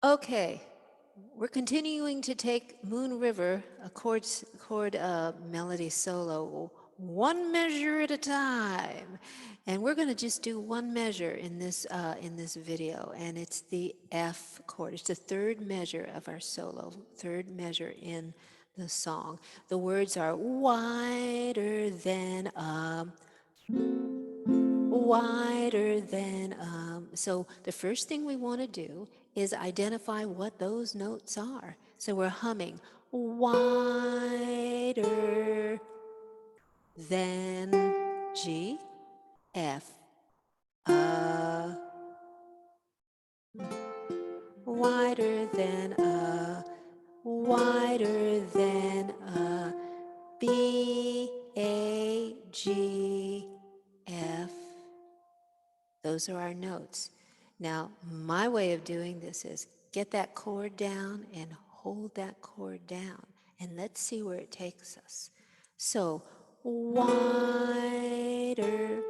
Okay, we're continuing to take Moon River, a chord melody solo, one measure at a time, and we're going to just do one measure in this video, and it's the F chord. It's the third measure of our solo, third measure in the song. The words are wider than wider than. So the first thing we want to do is identify what those notes are. So we're humming wider than G, F, wider than wider than B, A, G, F. Those are our notes. Now, my way of doing this is get that chord down and hold that chord down, and let's see where it takes us. So, wider.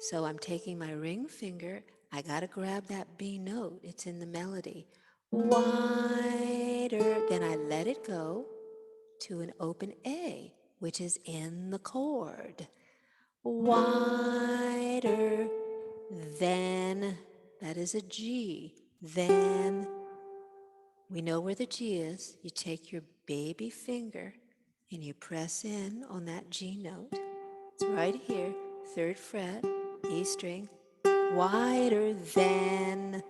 So I'm taking my ring finger. I got to grab that B note. It's in the melody. Wider. Then I let it go to an open A, which is in the chord. Wider than, that is a G. Then, we know where the G is. You take your baby finger and you press in on that G note. It's right here, third fret, E string. Wider than,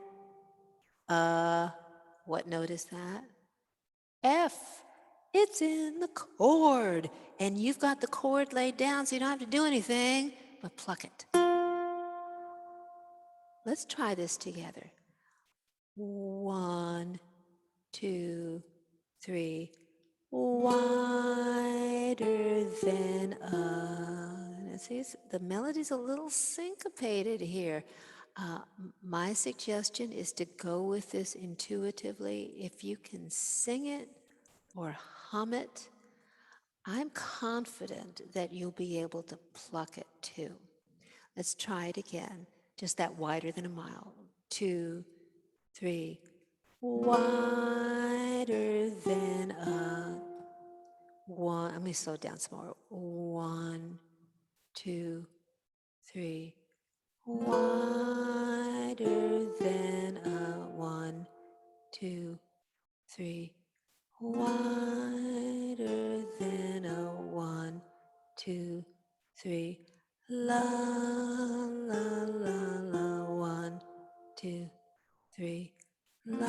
what note is that? F. It's in the chord. And you've got the chord laid down so you don't have to do anything but pluck it. Let's try this together. 1, 2, 3. Wider than see, the melody's a little syncopated here. My suggestion is to go with this intuitively. If you can sing it or hum it, I'm confident that you'll be able to pluck it too. Let's try it again. Just that wider than a mile. 2, 3. Wider than a one. Let me slow down some more. 1, 2, 3. Wider than a 1, 2, 3. Wider than a 1, 2, 3. La la la la. 1, 2, 3. La